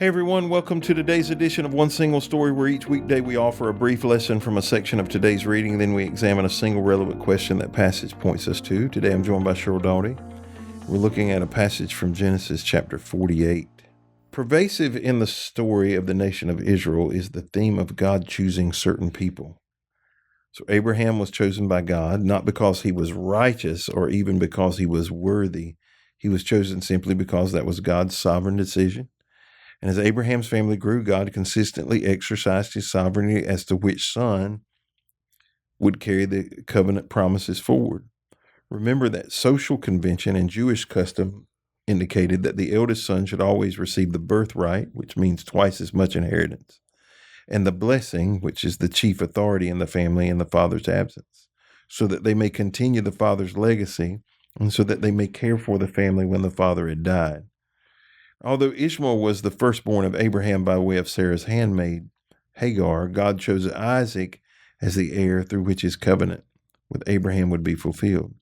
Hey everyone, welcome to today's edition of One Single Story, where each weekday we offer a brief lesson from a section of today's reading, then we examine a single relevant question that passage points us to. Today I'm joined by Sheryl Daughety. We're looking at a passage from Genesis chapter 48. Pervasive in the story of the nation of Israel is the theme of God choosing certain people. So Abraham was chosen by God, not because he was righteous or even because he was worthy. He was chosen simply because that was God's sovereign decision. And as Abraham's family grew, God consistently exercised his sovereignty as to which son would carry the covenant promises forward. Remember that social convention and Jewish custom indicated that the eldest son should always receive the birthright, which means twice as much inheritance, and the blessing, which is the chief authority in the family in the father's absence, so that they may continue the father's legacy and so that they may care for the family when the father had died. Although Ishmael was the firstborn of Abraham by way of Sarah's handmaid, Hagar, God chose Isaac as the heir through which his covenant with Abraham would be fulfilled.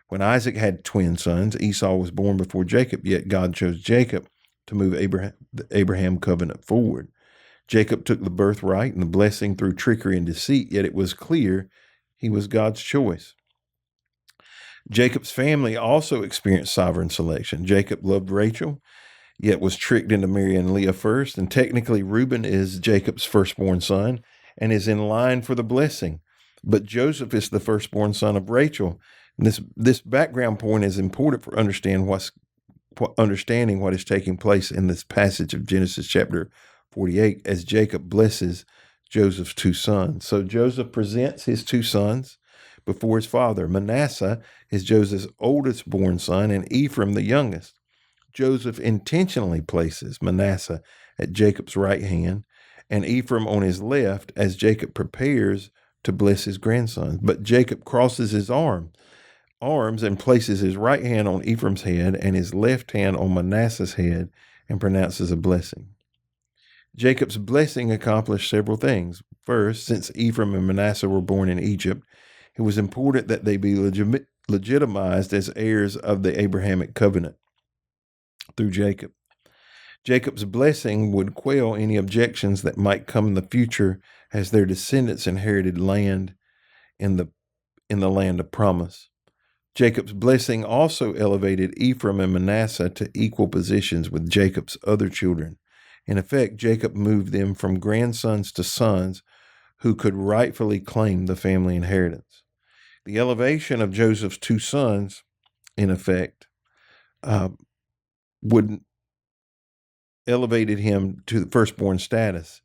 When Isaac had twin sons, Esau was born before Jacob, yet God chose Jacob to move the Abraham covenant forward. Jacob took the birthright and the blessing through trickery and deceit, yet it was clear he was God's choice. Jacob's family also experienced sovereign selection. Jacob loved Rachel, yet was tricked into marrying Leah first. And technically, Reuben is Jacob's firstborn son and is in line for the blessing. But Joseph is the firstborn son of Rachel. And this background point is important for understanding what is taking place in this passage of Genesis chapter 48 as Jacob blesses Joseph's two sons. So Joseph presents his two sons before his father. Manasseh is Joseph's oldest born son and Ephraim the youngest. Joseph intentionally places Manasseh at Jacob's right hand and Ephraim on his left as Jacob prepares to bless his grandsons. But Jacob crosses his arms and places his right hand on Ephraim's head and his left hand on Manasseh's head and pronounces a blessing. Jacob's blessing accomplished several things. First, since Ephraim and Manasseh were born in Egypt, it was important that they be legitimized as heirs of the Abrahamic covenant through Jacob. Jacob's blessing would quell any objections that might come in the future as their descendants inherited land in the land of promise. Jacob's blessing also elevated Ephraim and Manasseh to equal positions with Jacob's other children. In effect, Jacob moved them from grandsons to sons who could rightfully claim the family inheritance. The elevation of Joseph's two sons, in effect, would elevated him to the firstborn status.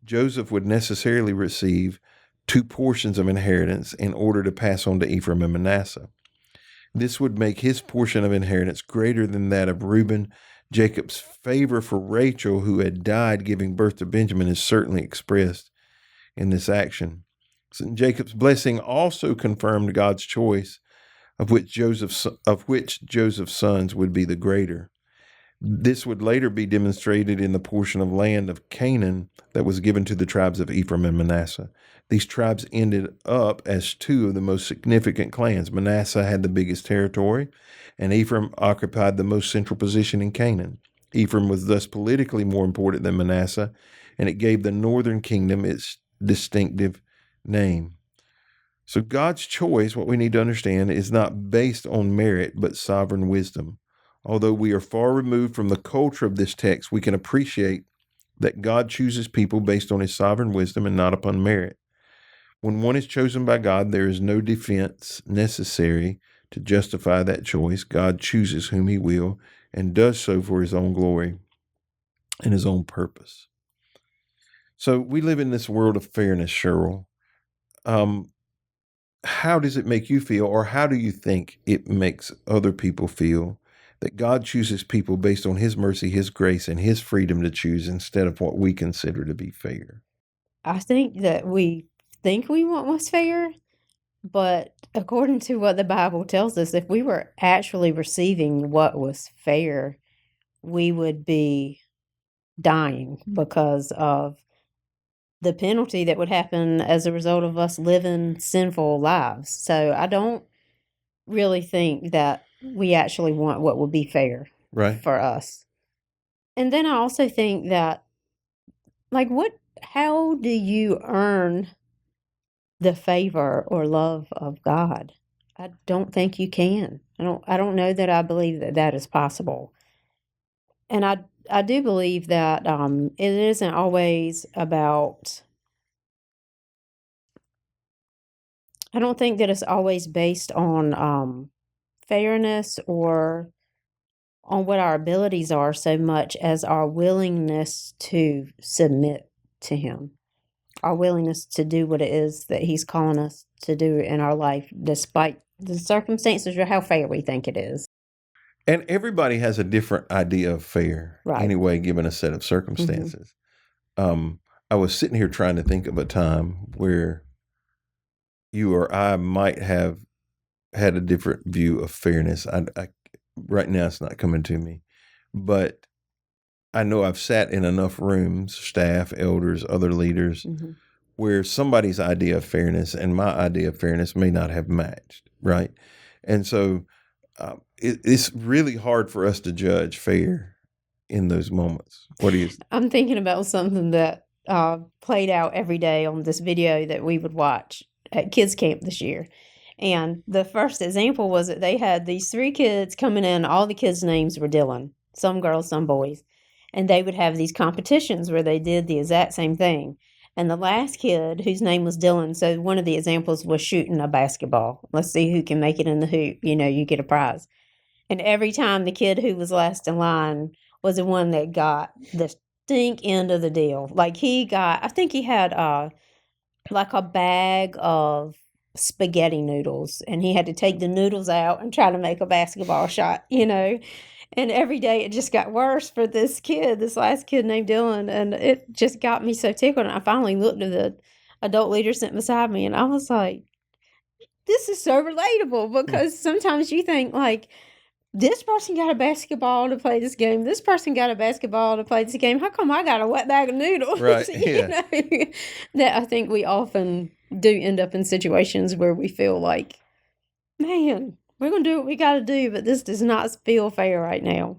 Joseph would necessarily receive two portions of inheritance in order to pass on to Ephraim and Manasseh. This would make his portion of inheritance greater than that of Reuben. Jacob's favor for Rachel, who had died giving birth to Benjamin, is certainly expressed in this action. So Jacob's blessing also confirmed God's choice of which Joseph's sons would be the greater. This would later be demonstrated in the portion of land of Canaan that was given to the tribes of Ephraim and Manasseh. These tribes ended up as two of the most significant clans. Manasseh had the biggest territory, and Ephraim occupied the most central position in Canaan. Ephraim was thus politically more important than Manasseh, and it gave the northern kingdom its distinctive name. So God's choice, what we need to understand, is not based on merit, but sovereign wisdom. Although we are far removed from the culture of this text, we can appreciate that God chooses people based on his sovereign wisdom and not upon merit. When one is chosen by God, there is no defense necessary to justify that choice. God chooses whom he will and does so for his own glory and his own purpose. So we live in this world of fairness, Sheryl. How does it make you feel, or how do you think it makes other people feel that God chooses people based on his mercy, his grace, and his freedom to choose instead of what we consider to be fair? I think that we think we want what's fair, but according to what the Bible tells us, if we were actually receiving what was fair, we would be dying because of the penalty that would happen as a result of us living sinful lives. So I don't really think that we actually want what would be fair Right. for us. And then I also think that, like, how do you earn the favor or love of God? I don't think you can. I don't know that I believe that that is possible. And I do believe that it isn't always about, I don't think that it's always based on fairness or on what our abilities are so much as our willingness to submit to Him, our willingness to do what it is that He's calling us to do in our life, despite the circumstances or how fair we think it is. And everybody has a different idea of fair Right. anyway, given a set of circumstances. I was sitting here trying to think of a time where you or I might have had a different view of fairness. Right now it's not coming to me, but I know I've sat in enough rooms, staff, elders, other leaders, Mm-hmm. where somebody's idea of fairness and my idea of fairness may not have matched, right? And so it's really hard for us to judge fair in those moments. What do you? I'm thinking about something that played out every day on this video that we would watch at kids camp this year. And the first example was that they had these 3 kids coming in. All the kids' names were Dylan, some girls, some boys. And they would have these competitions where they did the exact same thing. And the last kid, whose name was Dylan, so one of the examples was shooting a basketball. Let's see who can make it in the hoop. You get a prize. And every time the kid who was last in line was the one that got the stink end of the deal. Like I think he had like a bag of spaghetti noodles, and he had to take the noodles out and try to make a basketball shot, And every day it just got worse for this last kid named Dylan, and it just got me so tickled. And I finally looked at the adult leader sitting beside me, and I was like, this is so relatable, because sometimes you think, like, this person got a basketball to play this game. This person got a basketball to play this game. How come I got a wet bag of noodles? Right. Yeah. That I think we often do end up in situations where we feel like, man, we're going to do what we got to do, but this does not feel fair right now.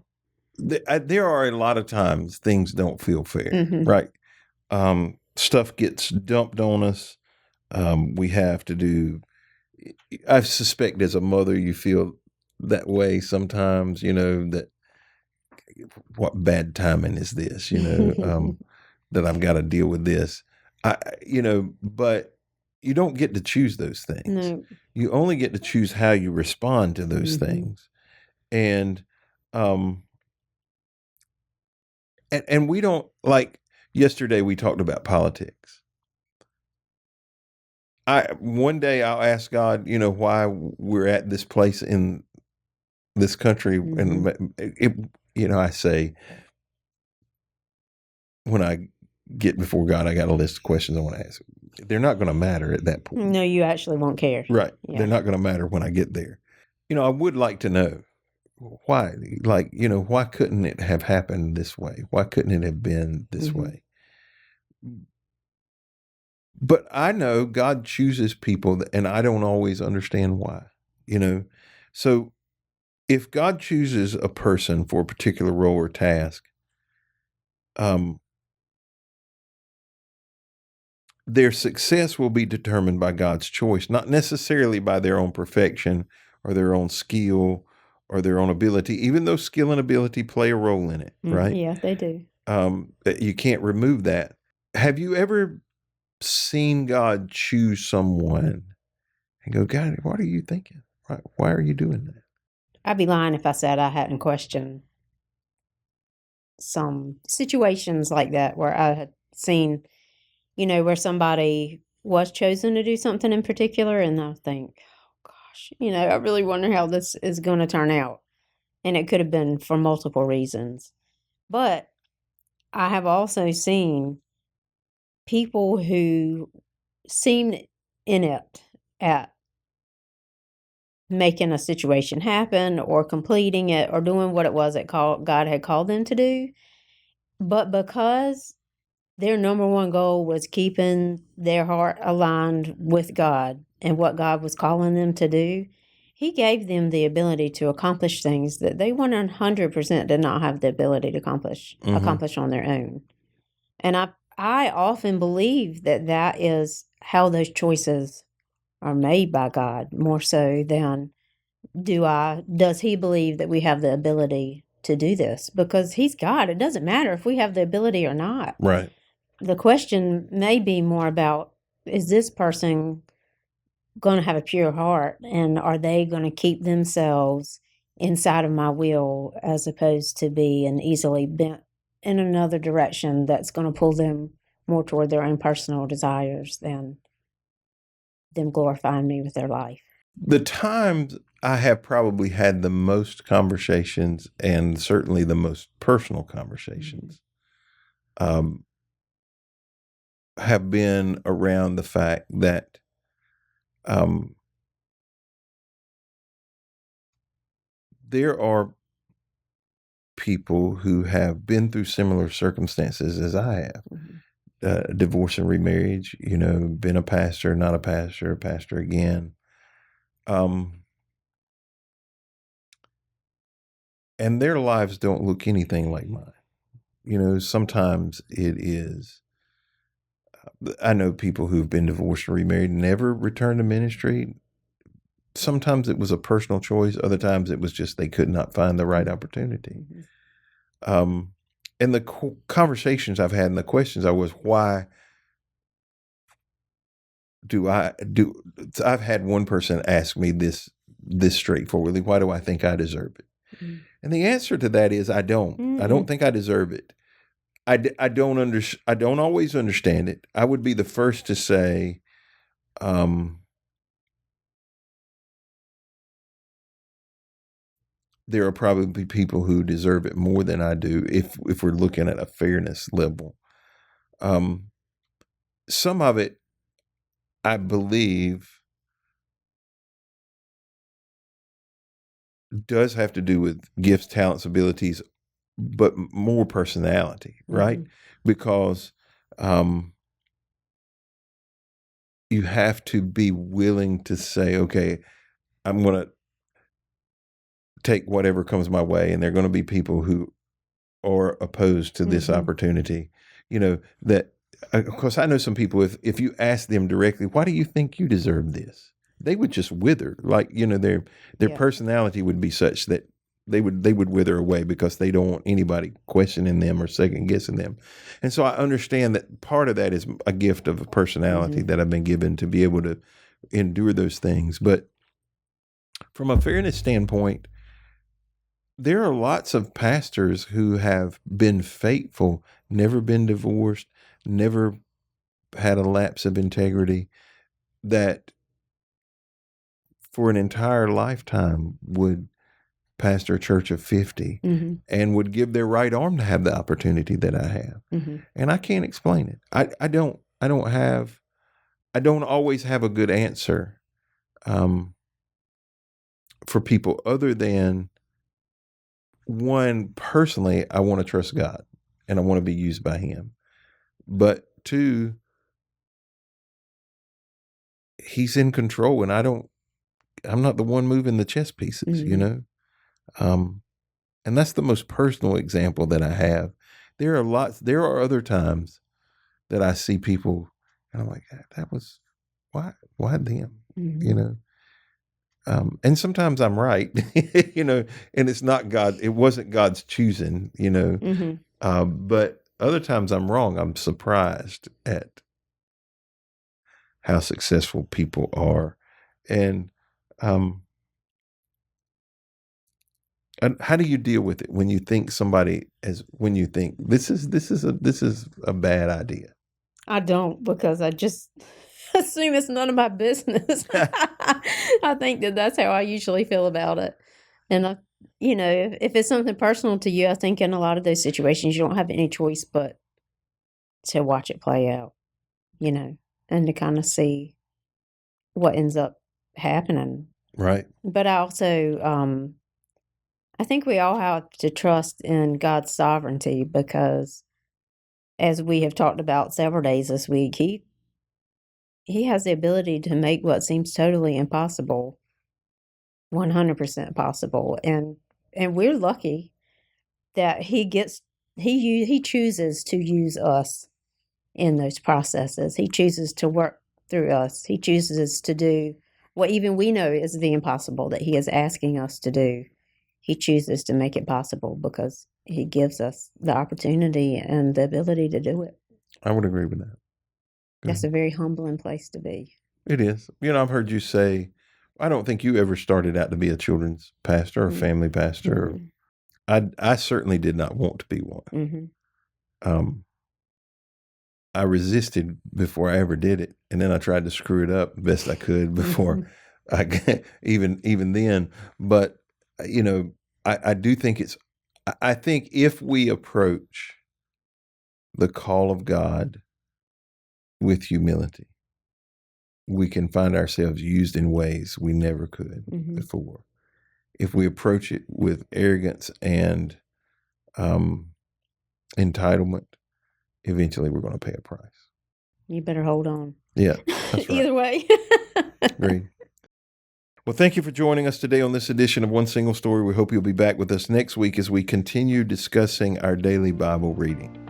There are a lot of times things don't feel fair, Mhm. right? Stuff gets dumped on us. We have to do. I suspect as a mother, you feel that way sometimes. That what bad timing is this? That I've got to deal with this. But you don't get to choose those things. No. You only get to choose how you respond to those Mhm. things. And and we don't, like yesterday we talked about politics. One day I'll ask God, why we're at this place in this country, and I say, when I get before God, I got a list of questions I want to ask. They're not going to matter at that point. No, you actually won't care. Right. Yeah. They're not going to matter when I get there. I would like to know why, why couldn't it have happened this way? Why couldn't it have been this way? But I know God chooses people, and I don't always understand why, So if God chooses a person for a particular role or task, their success will be determined by God's choice, not necessarily by their own perfection or their own skill or their own ability, even though skill and ability play a role in it, right? Yeah, they do. You can't remove that. Have you ever seen God choose someone and go, God, what are you thinking? Why are you doing that? I'd be lying if I said I hadn't questioned some situations like that where I had seen, where somebody was chosen to do something in particular, and I think, oh gosh, I really wonder how this is going to turn out. And it could have been for multiple reasons. But I have also seen people who seemed inept at making a situation happen or completing it or doing what it was that God had called them to do. But because their number one goal was keeping their heart aligned with God and what God was calling them to do, He gave them the ability to accomplish things that they 100% did not have the ability to accomplish on their own. And I often believe that that is how those choices are made by God, more so than does he believe that we have the ability to do this? Because he's God. It doesn't matter if we have the ability or not. Right. The question may be more about, is this person going to have a pure heart, and are they going to keep themselves inside of my will as opposed to being easily bent in another direction that's going to pull them more toward their own personal desires than them glorifying me with their life. The times I have probably had the most conversations, and certainly the most personal conversations, have been around the fact that there are people who have been through similar circumstances as I have. Divorce and remarriage, been a pastor, not a pastor again. And their lives don't look anything like mine. Sometimes it is. I know people who've been divorced and remarried, never returned to ministry. Sometimes it was a personal choice. Other times it was just they could not find the right opportunity. And the conversations I've had and the questions why I've had one person ask me this straightforwardly, why do I think I deserve it? And the answer to that is I don't. I don't think I deserve it. I don't always understand it. I would be the first to say, there are probably people who deserve it more than I do if we're looking at a fairness level. Some of it, I believe, does have to do with gifts, talents, abilities, but more personality, right? Because you have to be willing to say, okay, I'm going to take whatever comes my way, and there are going to be people who are opposed to this opportunity. That, of course, I know some people, if you ask them directly, why do you think you deserve this? They would just wither. Like, their personality would be such that they would wither away because they don't want anybody questioning them or second guessing them. And so I understand that part of that is a gift of a personality that I've been given to be able to endure those things. But from a fairness standpoint, there are lots of pastors who have been faithful, never been divorced, never had a lapse of integrity, that for an entire lifetime would pastor a church of 50 and would give their right arm to have the opportunity that I have. And I can't explain it. I don't always have a good answer for people, other than, one, personally, I want to trust God and I want to be used by Him. But two, He's in control, and I'm not the one moving the chess pieces, and that's the most personal example that I have. There are other times that I see people and I'm like, that was, why them, and sometimes I'm right, and it's not God. It wasn't God's choosing, but other times I'm wrong. I'm surprised at how successful people are. And how do you deal with it when you think this is a bad idea? I don't, because I just assume it's none of my business. I think that's how I usually feel about it. And if it's something personal to you, I think in a lot of those situations, you don't have any choice but to watch it play out, and to kind of see what ends up happening. Right. But I also, I think we all have to trust in God's sovereignty, because as we have talked about several days this week, he has the ability to make what seems totally impossible 100% possible. And we're lucky that he chooses to use us in those processes. He chooses to work through us. He chooses to do what even we know is the impossible that he is asking us to do. He chooses to make it possible because he gives us the opportunity and the ability to do it. I would agree with that. That's a very humbling place to be. It is. I've heard you say, I don't think you ever started out to be a children's pastor or family pastor. I certainly did not want to be one. I resisted before I ever did it, and then I tried to screw it up the best I could before I even then. But I do think I think if we approach the call of God with humility, we can find ourselves used in ways we never could before. If we approach it with arrogance and entitlement, eventually we're going to pay a price. You better hold on. Yeah, that's right. Either way. Agreed. Well, thank you for joining us today on this edition of One Single Story. We hope you'll be back with us next week as we continue discussing our daily Bible reading.